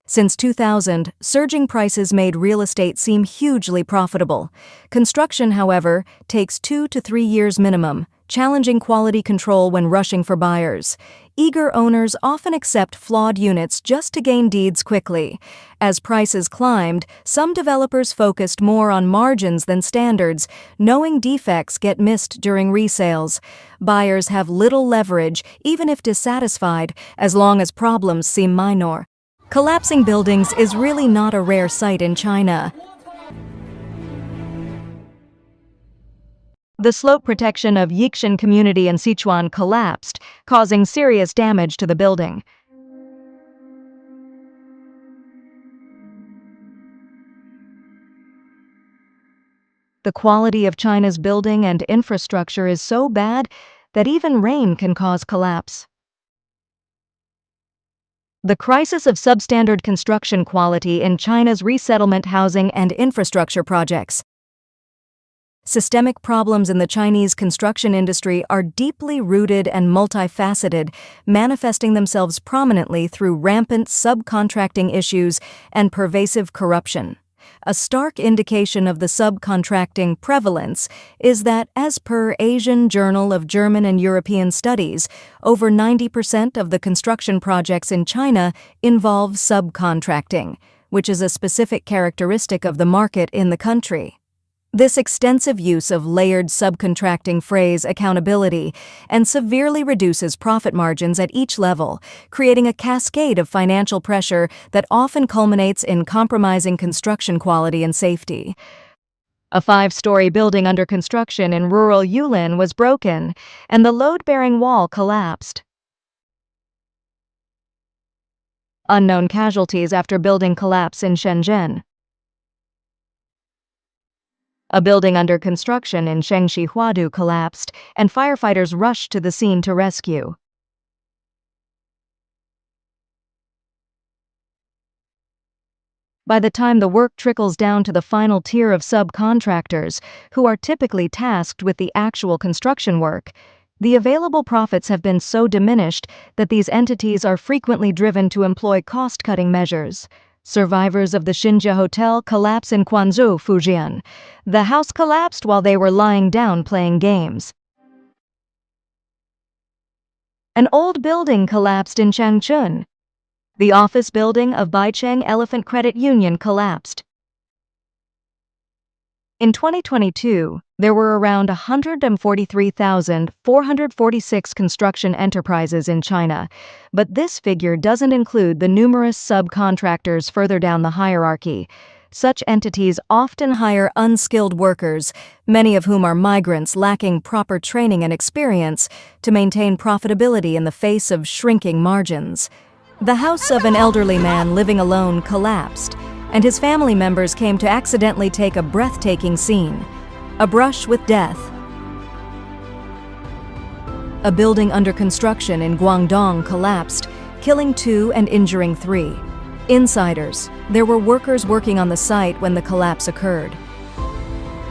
Since 2000, surging prices made real estate seem hugely profitable. Construction, however, takes 2 to 3 years minimum, challenging quality control when rushing for buyers. Eager owners often accept flawed units just to gain deeds quickly. As prices climbed, some developers focused more on margins than standards, knowing defects get missed during resales. Buyers have little leverage, even if dissatisfied, as long as problems seem minor. Collapsing buildings is really not a rare sight in China. The slope protection of Yixin community in Sichuan collapsed, causing serious damage to the building. The quality of China's building and infrastructure is so bad that even rain can cause collapse. The crisis of substandard construction quality in China's resettlement housing and infrastructure projects. Systemic problems in the Chinese construction industry are deeply rooted and multifaceted, manifesting themselves prominently through rampant subcontracting issues and pervasive corruption. A stark indication of the subcontracting prevalence is that, as per Asian Journal of German and European Studies, over 90% of the construction projects in China involve subcontracting, which is a specific characteristic of the market in the country. This extensive use of layered subcontracting frays accountability and severely reduces profit margins at each level, creating a cascade of financial pressure that often culminates in compromising construction quality and safety. A 5-story building under construction in rural Yulin was broken, and the load-bearing wall collapsed. Unknown casualties after building collapse in Shenzhen. A building under construction in Shengxi Huadu collapsed, and firefighters rushed to the scene to rescue. By the time the work trickles down to the final tier of subcontractors, who are typically tasked with the actual construction work, the available profits have been so diminished that these entities are frequently driven to employ cost-cutting measures. Survivors of the Xinjia Hotel collapse in Quanzhou, Fujian. The house collapsed while they were lying down playing games. An old building collapsed in Changchun. The office building of Baicheng Elephant Credit Union collapsed. In 2022, there were around 143,446 construction enterprises in China, but this figure doesn't include the numerous subcontractors further down the hierarchy. Such entities often hire unskilled workers, many of whom are migrants lacking proper training and experience, to maintain profitability in the face of shrinking margins. The house of an elderly man living alone collapsed. and his family members came to accidentally take a breathtaking scene: a brush with death. A building under construction in Guangdong collapsed, killing 2 and injuring 3. Insiders: there were workers working on the site when the collapse occurred.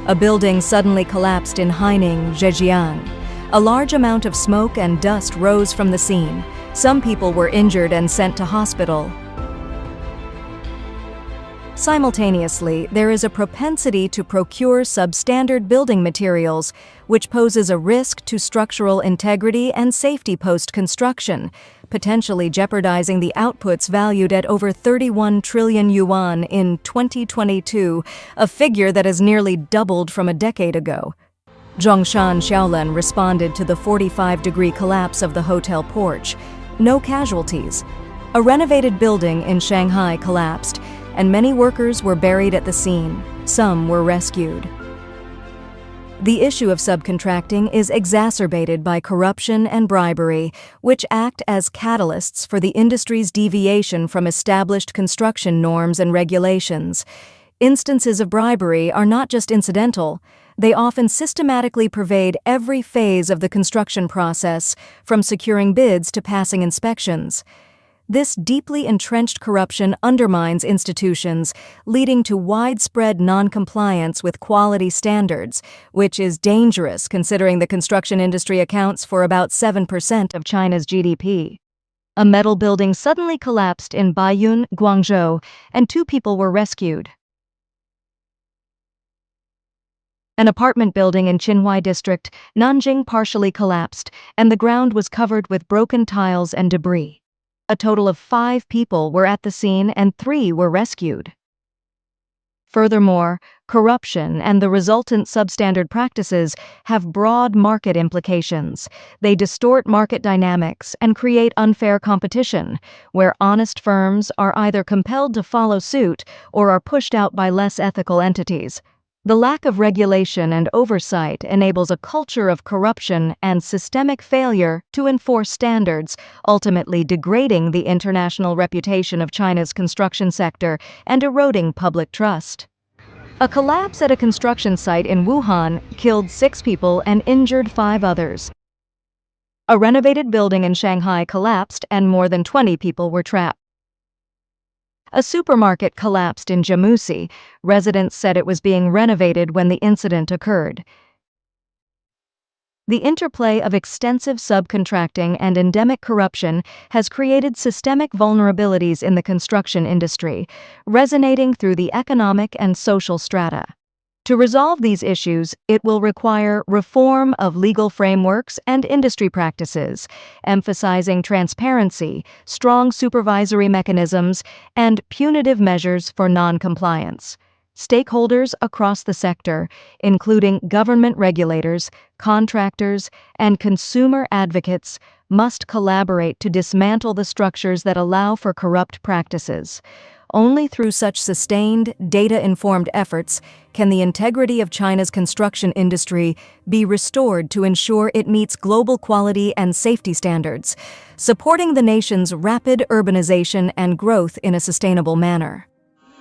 A building suddenly collapsed in Haining, Zhejiang. A large amount of smoke and dust rose from the scene. Some people were injured and sent to hospital. Simultaneously, there is a propensity to procure substandard building materials, which poses a risk to structural integrity and safety post-construction, potentially jeopardizing the outputs valued at over 31 trillion yuan in 2022, a figure that has nearly doubled from a decade ago. Zhongshan Xiaolan responded to the 45-degree collapse of the hotel porch. No casualties. A renovated building in Shanghai collapsed, and many workers were buried at the scene. Some were rescued. The issue of subcontracting is exacerbated by corruption and bribery, which act as catalysts for the industry's deviation from established construction norms and regulations. Instances of bribery are not just incidental. They often systematically pervade every phase of the construction process, from securing bids to passing inspections. This deeply entrenched corruption undermines institutions, leading to widespread non-compliance with quality standards, which is dangerous considering the construction industry accounts for about 7% of China's GDP. A metal building suddenly collapsed in Baiyun, Guangzhou, and 2 people were rescued. An apartment building in Qinhuai District, Nanjing, partially collapsed, and the ground was covered with broken tiles and debris. A total of 5 people were at the scene and 3 were rescued. Furthermore, corruption and the resultant substandard practices have broad market implications. They distort market dynamics and create unfair competition, where honest firms are either compelled to follow suit or are pushed out by less ethical entities. The lack of regulation and oversight enables a culture of corruption and systemic failure to enforce standards, ultimately degrading the international reputation of China's construction sector and eroding public trust. A collapse at a construction site in Wuhan killed 6 people and injured 5 others. A renovated building in Shanghai collapsed and more than 20 people were trapped. A supermarket collapsed in Jiamusi. Residents said it was being renovated when the incident occurred. The interplay of extensive subcontracting and endemic corruption has created systemic vulnerabilities in the construction industry, resonating through the economic and social strata. To resolve these issues, it will require reform of legal frameworks and industry practices, emphasizing transparency, strong supervisory mechanisms, and punitive measures for non-compliance. Stakeholders across the sector, including government regulators, contractors, and consumer advocates, must collaborate to dismantle the structures that allow for corrupt practices. Only through such sustained, data-informed efforts can the integrity of China's construction industry be restored to ensure it meets global quality and safety standards, supporting the nation's rapid urbanization and growth in a sustainable manner.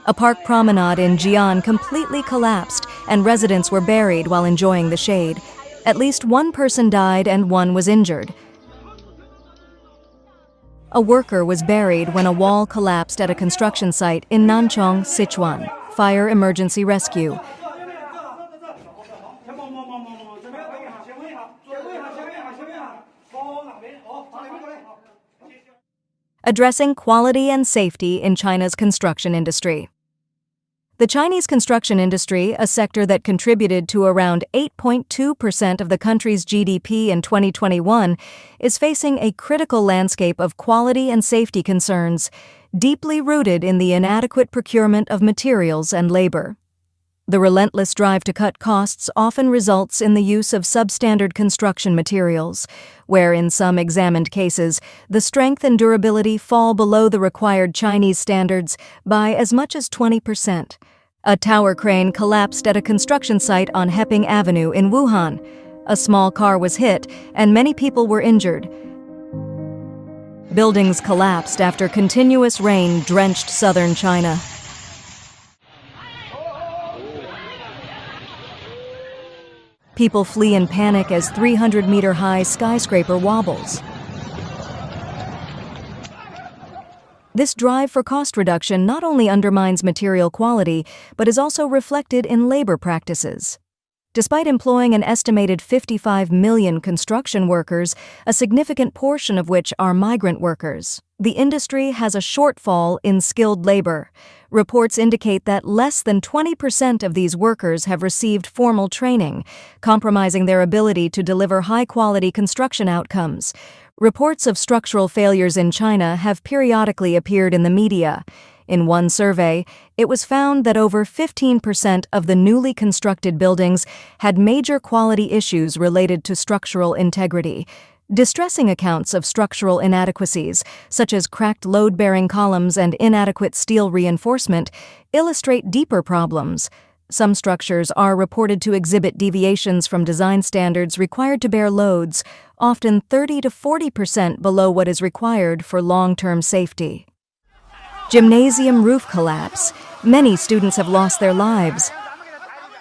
A park promenade in Jian completely collapsed, and residents were buried while enjoying the shade. At least 1 person died and 1 was injured. A worker was buried when a wall collapsed at a construction site in Nanchong, Sichuan. Fire emergency rescue. Addressing quality and safety in China's construction industry. The Chinese construction industry, a sector that contributed to around 8.2% of the country's GDP in 2021, is facing a critical landscape of quality and safety concerns, deeply rooted in the inadequate procurement of materials and labor. The relentless drive to cut costs often results in the use of substandard construction materials, where in some examined cases, the strength and durability fall below the required Chinese standards by as much as 20%. A tower crane collapsed at a construction site on Heping Avenue in Wuhan. A small car was hit, and many people were injured. Buildings collapsed after continuous rain drenched southern China. People flee in panic as 300-meter-high skyscraper wobbles. This drive for cost reduction not only undermines material quality, but is also reflected in labor practices. Despite employing an estimated 55 million construction workers, a significant portion of which are migrant workers, the industry has a shortfall in skilled labor. Reports indicate that less than 20% of these workers have received formal training, compromising their ability to deliver high-quality construction outcomes. Reports of structural failures in China have periodically appeared in the media. In one survey, it was found that over 15% of the newly constructed buildings had major quality issues related to structural integrity. Distressing accounts of structural inadequacies, such as cracked load-bearing columns and inadequate steel reinforcement, illustrate deeper problems. Some structures are reported to exhibit deviations from design standards required to bear loads, often 30 to 40% below what is required for long-term safety. Gymnasium roof collapse. Many students have lost their lives.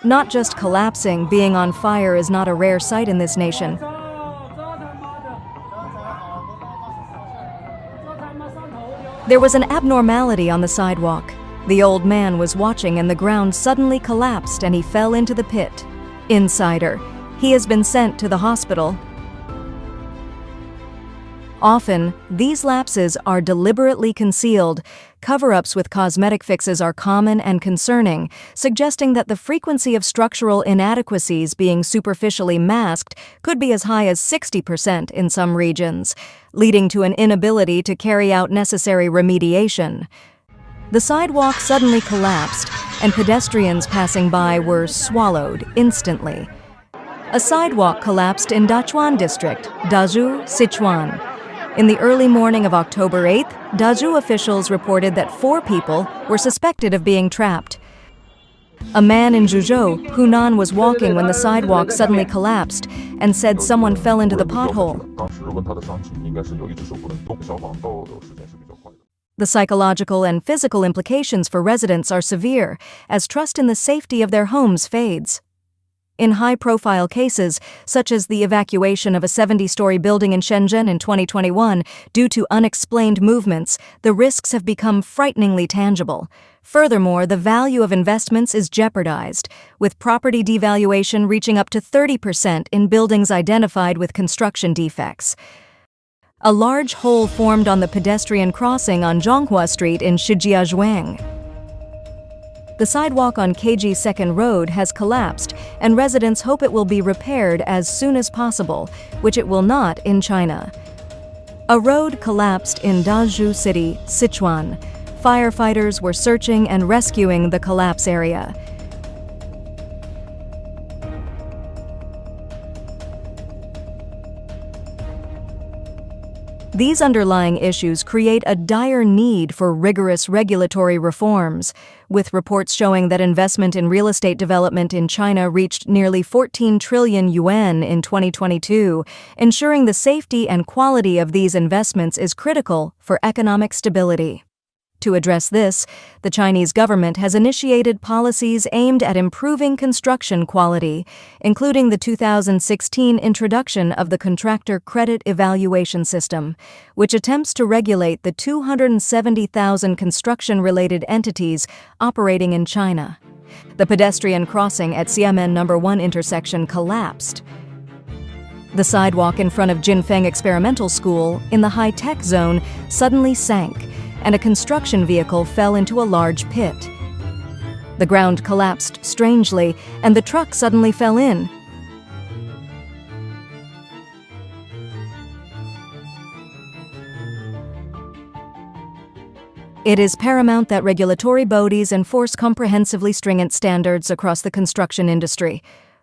Not just collapsing, being on fire is not a rare sight in this nation. There was an abnormality on the sidewalk. The old man was watching and the ground suddenly collapsed and he fell into the pit. Insider. He has been sent to the hospital. Often, these lapses are deliberately concealed. Cover-ups with cosmetic fixes are common and concerning, suggesting that the frequency of structural inadequacies being superficially masked could be as high as 60% in some regions, leading to an inability to carry out necessary remediation. The sidewalk suddenly collapsed, and pedestrians passing by were swallowed instantly. A sidewalk collapsed in Dachuan District, Dazhou, Sichuan. In the early morning of October 8th, Dazhou officials reported that 4 people were suspected of being trapped. A man in Zhuzhou, Hunan, was walking when the sidewalk suddenly collapsed and said someone fell into the pothole. The psychological and physical implications for residents are severe, as trust in the safety of their homes fades. In high-profile cases, such as the evacuation of a 70-story building in Shenzhen in 2021 due to unexplained movements, the risks have become frighteningly tangible. Furthermore, the value of investments is jeopardized, with property devaluation reaching up to 30% in buildings identified with construction defects. A large hole formed on the pedestrian crossing on Zhonghua Street in Shijiazhuang. The sidewalk on KG 2nd Road has collapsed, and residents hope it will be repaired as soon as possible, which it will not in China. A road collapsed in Dazhou City, Sichuan. Firefighters were searching and rescuing the collapse area. These underlying issues create a dire need for rigorous regulatory reforms, with reports showing that investment in real estate development in China reached nearly 14 trillion yuan in 2022. Ensuring the safety and quality of these investments is critical for economic stability. To address this, the Chinese government has initiated policies aimed at improving construction quality, including the 2016 introduction of the Contractor Credit Evaluation System, which attempts to regulate the 270,000 construction-related entities operating in China. The pedestrian crossing at Xiamen No. 1 intersection collapsed. The sidewalk in front of Jinfeng Experimental School in the high-tech zone suddenly sank, and a construction vehicle fell into a large pit. The ground collapsed strangely, and the truck suddenly fell in. It is paramount that regulatory bodies enforce comprehensively stringent standards across the construction industry.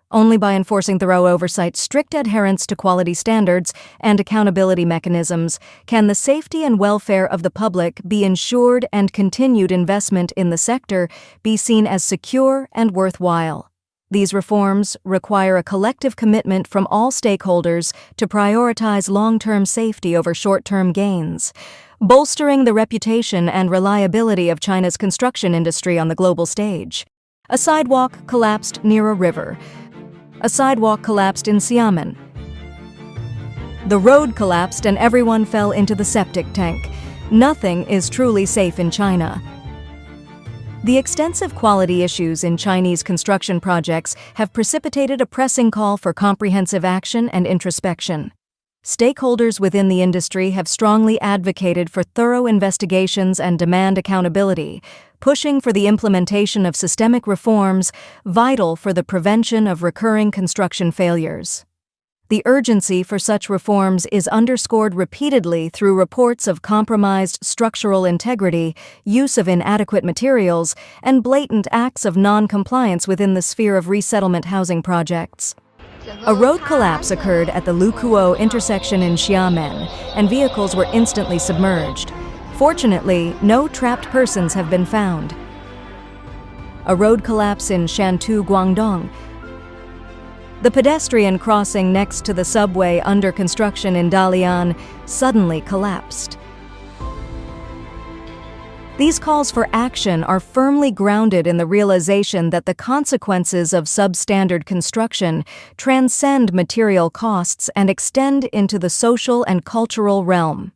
Only by enforcing thorough oversight, strict adherence to quality standards, and accountability mechanisms can the safety and welfare of the public be ensured and continued investment in the sector be seen as secure and worthwhile. These reforms require a collective commitment from all stakeholders to prioritize long-term safety over short-term gains, bolstering the reputation and reliability of China's construction industry on the global stage. A sidewalk collapsed near a river. A sidewalk collapsed in Xiamen. The road collapsed and everyone fell into the septic tank. Nothing is truly safe in China. The extensive quality issues in Chinese construction projects have precipitated a pressing call for comprehensive action and introspection. Stakeholders within the industry have strongly advocated for thorough investigations and demand accountability, pushing for the implementation of systemic reforms vital for the prevention of recurring construction failures. The urgency for such reforms is underscored repeatedly through reports of compromised structural integrity, use of inadequate materials, and blatant acts of non-compliance within the sphere of resettlement housing projects. A road collapse occurred at the Lukuo intersection in Xiamen, and vehicles were instantly submerged. Fortunately, no trapped persons have been found. A road collapse in Shantou, Guangdong. The pedestrian crossing next to the subway under construction in Dalian suddenly collapsed. These calls for action are firmly grounded in the realization that the consequences of substandard construction transcend material costs and extend into the social and cultural realm.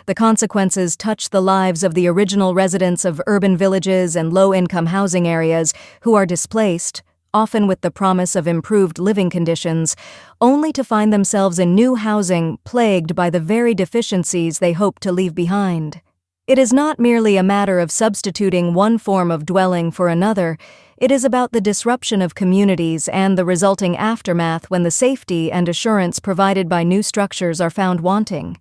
The consequences touch the lives of the original residents of urban villages and low-income housing areas who are displaced, often with the promise of improved living conditions, only to find themselves in new housing plagued by the very deficiencies they hope to leave behind. It is not merely a matter of substituting one form of dwelling for another, it is about the disruption of communities and the resulting aftermath when the safety and assurance provided by new structures are found wanting.